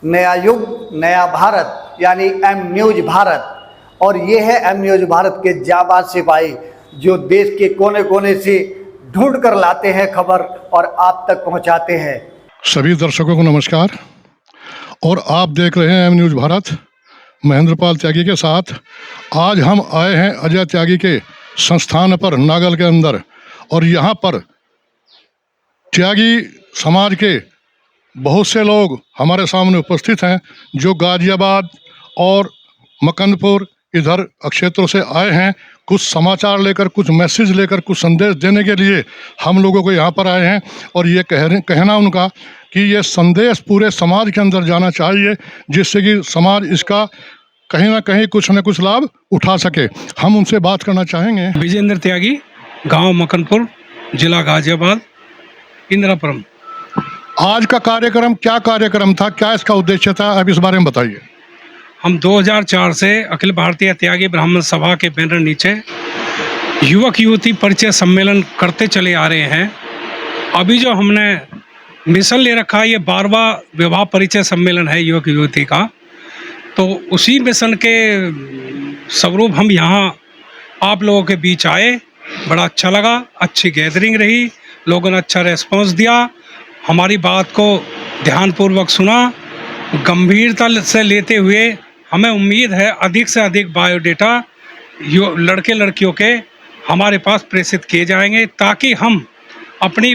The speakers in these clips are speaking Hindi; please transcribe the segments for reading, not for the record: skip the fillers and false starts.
नया युग नया भारत यानी एम न्यूज भारत। और ये है एम न्यूज भारत के जाबाज सिपाही जो देश के कोने कोने से ढूंढ कर लाते हैं खबर और आप तक पहुंचाते हैं। सभी दर्शकों को नमस्कार और आप देख रहे हैं एम न्यूज भारत महेंद्र पाल त्यागी के साथ। आज हम आए हैं अजय त्यागी के संस्थान पर नागल के अंदर, और यहाँ पर त्यागी समाज के बहुत से लोग हमारे सामने उपस्थित हैं जो गाजियाबाद और मकंदपुर इधर क्षेत्रों से आए हैं। कुछ समाचार लेकर, कुछ मैसेज लेकर, कुछ संदेश देने के लिए हम लोगों को यहाँ पर आए हैं। और ये कहना उनका कि ये संदेश पूरे समाज के अंदर जाना चाहिए जिससे कि समाज इसका कहीं ना कहीं कुछ न कुछ लाभ उठा सके। हम उनसे बात करना चाहेंगे। विजेंद्र त्यागी, गांव मकनपुर, जिला गाजियाबाद, इंदिरापुरम। आज का कार्यक्रम क्या कार्यक्रम था, क्या इसका उद्देश्य था, अब इस बारे में बताइए। हम 2004 से अखिल भारतीय त्यागी ब्राह्मण सभा के बैनर नीचे युवक युवती परिचय सम्मेलन करते चले आ रहे हैं। अभी जो हमने मिशन ले रखा है ये 12वां विवाह परिचय सम्मेलन है युवक युवती का। तो उसी मिशन के स्वरूप हम यहाँ आप लोगों के बीच आए। बड़ा अच्छा लगा, अच्छी गैदरिंग रही, लोगों ने अच्छा रेस्पॉन्स दिया, हमारी बात को ध्यानपूर्वक सुना, गंभीरता से लेते हुए हमें उम्मीद है अधिक से अधिक बायोडेटा लड़के लड़कियों के हमारे पास प्रेषित किए जाएंगे ताकि हम अपनी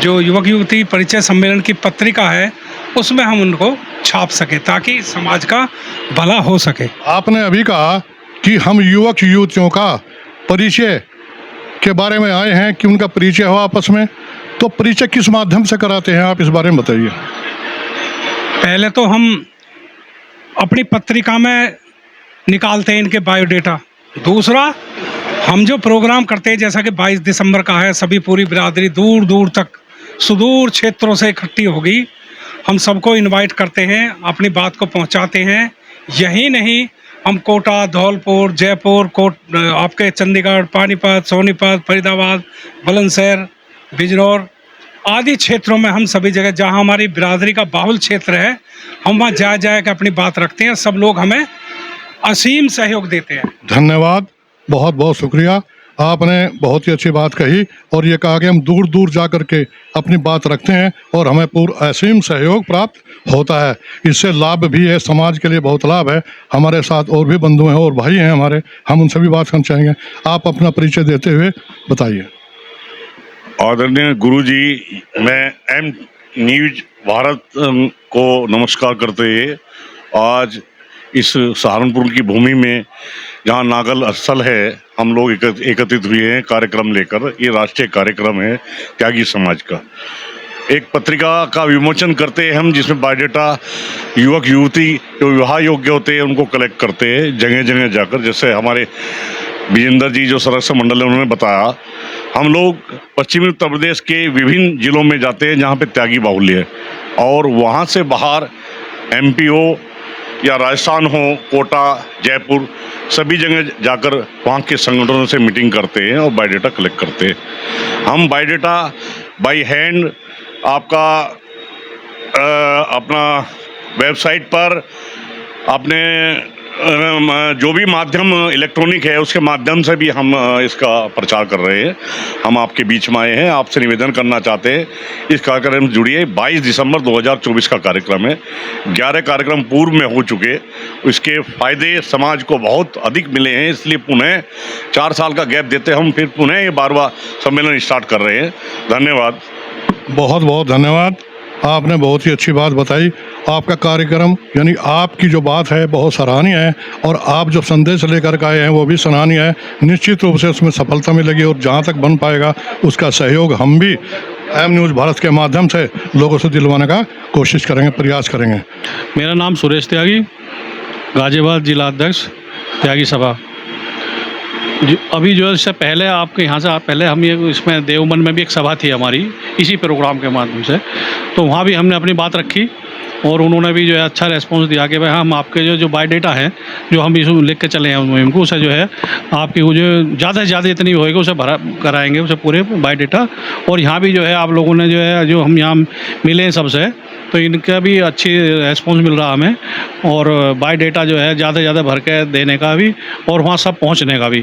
जो युवक युवती परिचय सम्मेलन की पत्रिका है उसमें हम उनको छाप सके ताकि समाज का भला हो सके। आपने अभी कहा कि हम युवक युवतियों का परिचय के बारे में आए हैं कि उनका परिचय हो आपस में, तो परिचय किस माध्यम से कराते हैं आप इस बारे में बताइए। पहले तो हम अपनी पत्रिका में निकालते हैं इनके बायोडेटा। दूसरा, हम जो प्रोग्राम करते हैं जैसा कि 22 दिसंबर का है, सभी पूरी बिरादरी दूर दूर तक सुदूर क्षेत्रों से इकट्ठी होगी। हम सबको इनवाइट करते हैं, अपनी बात को पहुंचाते हैं। यही नहीं, हम कोटा, धौलपुर, जयपुर, आपके चंडीगढ़, पानीपत, सोनीपत, फरीदाबाद, बुलंदशहर, बिजनौर आदि क्षेत्रों में हम सभी जगह जहां हमारी बिरादरी का बाहुल क्षेत्र है हम वहां जा के अपनी बात रखते हैं। सब लोग हमें असीम सहयोग देते हैं। धन्यवाद, बहुत बहुत शुक्रिया। आपने बहुत ही अच्छी बात कही और ये कहा कि हम दूर दूर जा कर के अपनी बात रखते हैं और हमें पूरा असीम सहयोग प्राप्त होता है। इससे लाभ भी है, समाज के लिए बहुत लाभ है। हमारे साथ और भी बंधु हैं और भाई हैं हमारे, हम उनसे भी बात करना चाहेंगे। आप अपना परिचय देते हुए बताइए। आदरणीय गुरुजी, मैं एम न्यूज भारत को नमस्कार करते हुए आज इस सहारनपुर की भूमि में जहाँ नागल स्थल है हम लोग एकत्रित हुए हैं कार्यक्रम लेकर। ये राष्ट्रीय कार्यक्रम है त्यागी समाज का। एक पत्रिका का विमोचन करते हैं हम जिसमें बायोडेटा युवक युवती जो विवाह योग्य होते हैं उनको कलेक्ट करते हैं जगह जगह जाकर। जैसे हमारे विजेंद्र जी जो संरक्षण मंडल है उन्होंने बताया, हम लोग पश्चिमी उत्तर प्रदेश के विभिन्न जिलों में जाते हैं जहाँ पे त्यागी बाहुल्य है, और वहाँ से बाहर एमपी हो या राजस्थान हो, कोटा, जयपुर, सभी जगह जाकर वहाँ के संगठनों से मीटिंग करते हैं और बायोडेटा कलेक्ट करते हैं। हम बायोडेटा बाय हैंड आपका अपना वेबसाइट पर अपने जो भी माध्यम इलेक्ट्रॉनिक है उसके माध्यम से भी हम इसका प्रचार कर रहे हैं। हम आपके बीच में आए हैं, आपसे निवेदन करना चाहते हैं इस कार्यक्रम से जुड़िए। 22 दिसंबर 2024 का कार्यक्रम है। 11 कार्यक्रम पूर्व में हो चुके, इसके फायदे समाज को बहुत अधिक मिले हैं, इसलिए पुनः 4 साल का गैप देते हम फिर पुनः ये 12वां सम्मेलन स्टार्ट कर रहे हैं। धन्यवाद। बहुत बहुत धन्यवाद, आपने बहुत ही अच्छी बात बताई। आपका कार्यक्रम यानी आपकी जो बात है बहुत सराहनीय है और आप जो संदेश लेकर के आए हैं वो भी सराहनीय है। निश्चित रूप से उसमें सफलता मिलेगी और जहाँ तक बन पाएगा उसका सहयोग हम भी एम न्यूज़ भारत के माध्यम से लोगों से दिलवाने का कोशिश करेंगे, प्रयास करेंगे। मेरा नाम सुरेश त्यागी, गाजियाबाद जिला अध्यक्ष त्यागी सभा। अभी जो इससे पहले आपके यहाँ से पहले हम ये इसमें देवबन में भी एक सभा थी हमारी इसी प्रोग्राम के माध्यम से, तो वहाँ भी हमने अपनी बात रखी और उन्होंने भी जो है अच्छा रेस्पॉन्स दिया कि भाई हम आपके जो बायोडेटा है जो हम इसको लिख के चले हैं मुहिम को, उसे जो है आपकी वो जो ज़्यादा से ज़्यादा इतनी होएगी उसे भरा कराएंगे उसे पूरे बायोडेटा। और यहाँ भी जो है आप लोगों ने जो है जो हम यहाँ मिले हैं सबसे तो इनका भी अच्छी रेस्पॉन्स मिल रहा हमें, और बाय डेटा जो है ज़्यादा से ज़्यादा भर के देने का भी और वहाँ सब पहुँचने का भी,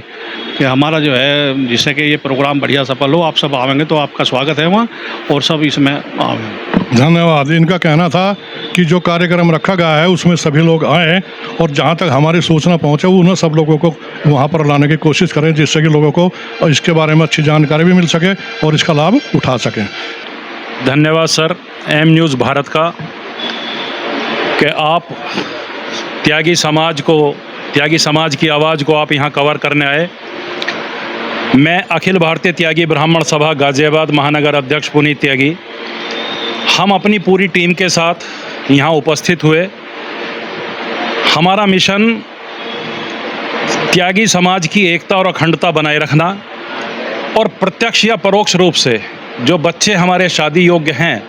कि हमारा जो है जिससे कि ये प्रोग्राम बढ़िया सफल हो। आप सब आवेंगे तो आपका स्वागत है वहाँ, और सब इसमें आवेंगे। धन्यवाद। इनका कहना था कि जो कार्यक्रम रखा गया है उसमें सभी लोग आएँ और जहाँ तक हमारी सूचना पहुँचे उन्हें सब लोगों को वहाँ पर लाने की कोशिश करें, जिससे कि लोगों को इसके बारे में अच्छी जानकारी भी मिल सके और इसका लाभ उठा सकें। धन्यवाद सर एम न्यूज़ भारत का, कि आप त्यागी समाज की आवाज़ को आप यहाँ कवर करने आए। मैं अखिल भारतीय त्यागी ब्राह्मण सभा गाज़ियाबाद महानगर अध्यक्ष पुनीत त्यागी, हम अपनी पूरी टीम के साथ यहाँ उपस्थित हुए। हमारा मिशन त्यागी समाज की एकता और अखंडता बनाए रखना, और प्रत्यक्ष या परोक्ष रूप से जो बच्चे हमारे शादी योग्य हैं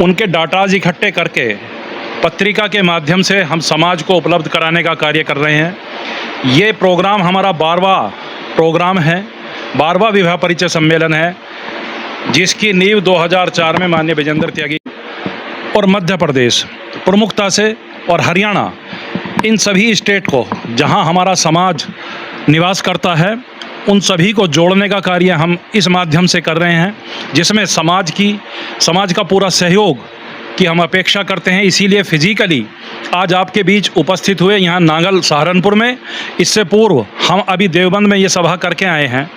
उनके डाटाज इकट्ठे करके पत्रिका के माध्यम से हम समाज को उपलब्ध कराने का कार्य कर रहे हैं। ये प्रोग्राम हमारा 12वां प्रोग्राम है, 12वां विवाह परिचय सम्मेलन है, जिसकी नींव 2004 में माननीय विजेंद्र त्यागी और मध्य प्रदेश प्रमुखता से और हरियाणा, इन सभी स्टेट को जहां हमारा समाज निवास करता है उन सभी को जोड़ने का कार्य हम इस माध्यम से कर रहे हैं, जिसमें समाज का पूरा सहयोग की हम अपेक्षा करते हैं। इसीलिए फिजिकली आज आपके बीच उपस्थित हुए यहाँ नांगल सहारनपुर में। इससे पूर्व हम अभी देवबंद में ये सभा करके आए हैं।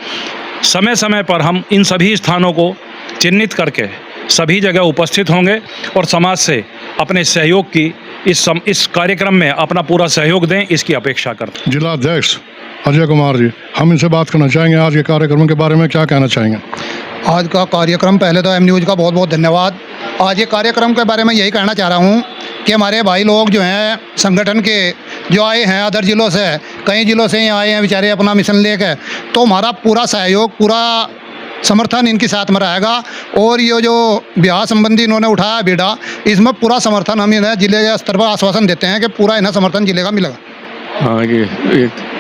समय समय पर हम इन सभी स्थानों को चिन्हित करके सभी जगह उपस्थित होंगे और समाज से अपने सहयोग की इस कार्यक्रम में अपना पूरा सहयोग दें, इसकी अपेक्षा करते हैं। जिला अध्यक्ष अजय कुमार जी, हम इनसे बात करना चाहेंगे, आज के कार्यक्रम के बारे में क्या कहना चाहेंगे? आज का कार्यक्रम, पहले तो एम न्यूज़ का बहुत बहुत धन्यवाद। आज ये कार्यक्रम के बारे में यही कहना चाह रहा हूँ कि हमारे भाई लोग जो हैं संगठन के जो आए हैं अदर ज़िलों से, कई ज़िलों से ही आए हैं बेचारे अपना मिशन लेकर, तो हमारा पूरा सहयोग, पूरा समर्थन इनके साथ में रहेगा। और ये जो ब्याह संबंधी इन्होंने उठाया बीड़ा, इसमें पूरा समर्थन हम इन्हें जिले के स्तर पर आश्वासन देते हैं कि पूरा इन्हें समर्थन जिले का मिलेगा। आगे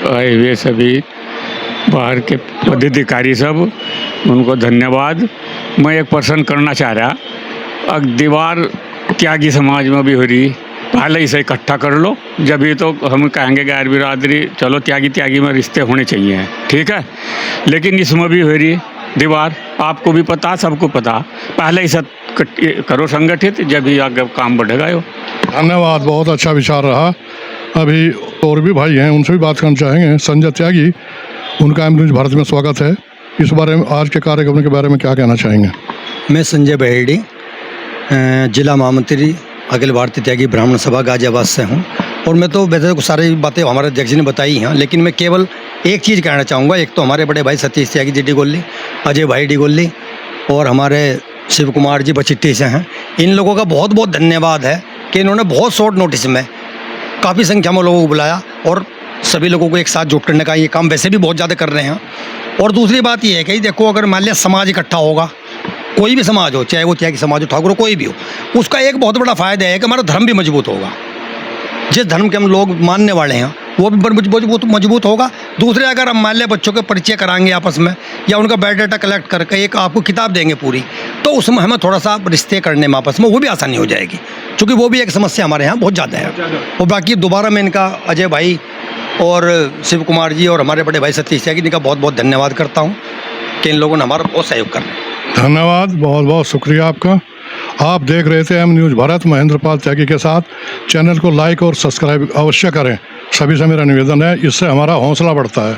आए हुए सभी बाहर के पदाधिकारी सब, उनको धन्यवाद। मैं एक प्रश्न करना चाह रहा, अब दीवार त्यागी समाज में भी हो रही, पहले इसे इकट्ठा कर लो, जब ये तो हम कहेंगे गैर बिरादरी, चलो त्यागी में रिश्ते होने चाहिए, ठीक है, लेकिन इसमें भी हो रही दीवार, आपको भी पता, सबको पता, पहले इसे करो संगठित, जब ही आगे काम बढ़ेगा। धन्यवाद, बहुत अच्छा विचार रहा। अभी और भी भाई हैं, उनसे भी बात करना चाहेंगे। संजय त्यागी, उनका एम न्यूज़ भारत में स्वागत है। इस बारे में, आज के कार्यक्रम के बारे में क्या कहना चाहेंगे? मैं संजय बहेड़ी, जिला महामंत्री अखिल भारतीय त्यागी ब्राह्मण सभा गाज़ियाबाद से हूँ। और मैं तो वैसे तो सारी बातें हमारे अध्यक्ष जी ने बताई हैं, लेकिन मैं केवल एक चीज़ कहना चाहूँगा। एक तो हमारे बड़े भाई सतीश त्यागी जी डिगोली, अजय भाई डिगोली और हमारे शिव कुमार जी बचिट्टी से हैं, इन लोगों का बहुत बहुत धन्यवाद है कि इन्होंने बहुत शॉर्ट नोटिस में काफ़ी संख्या में लोगों को बुलाया और सभी लोगों को एक साथ जुट करने का ये काम वैसे भी बहुत ज़्यादा कर रहे हैं। और दूसरी बात ये है कि देखो, अगर मान लिया समाज इकट्ठा होगा, कोई भी समाज हो, चाहे वो त्यागी समाज हो, ठाकुर हो, कोई भी हो, उसका एक बहुत बड़ा फ़ायदा है कि हमारा धर्म भी मजबूत होगा। जिस धर्म के हम लोग मानने वाले हैं वो भी मजबूत होगा। दूसरे, अगर हम मान लिया बच्चों के परिचय कराएंगे आपस में, या उनका बायोडाटा कलेक्ट करके एक आपको किताब देंगे पूरी, तो उसमें हमें थोड़ा सा रिश्ते करने में आपस में वो भी आसानी हो जाएगी, क्योंकि वो भी एक समस्या हमारे यहाँ बहुत ज़्यादा है। और बाकी दोबारा मैं इनका अजय भाई और शिव कुमार जी और हमारे बड़े भाई सतीश त्यागी जी का बहुत बहुत धन्यवाद करता हूँ कि इन लोगों ने हमारा बहुत सहयोग कर रहे हैं। धन्यवाद, बहुत बहुत शुक्रिया आपका। आप देख रहे थे एम न्यूज़ भारत महेंद्र पाल त्यागी के साथ। चैनल को लाइक और सब्सक्राइब अवश्य करें, सभी से मेरा निवेदन है, इससे हमारा हौसला बढ़ता है।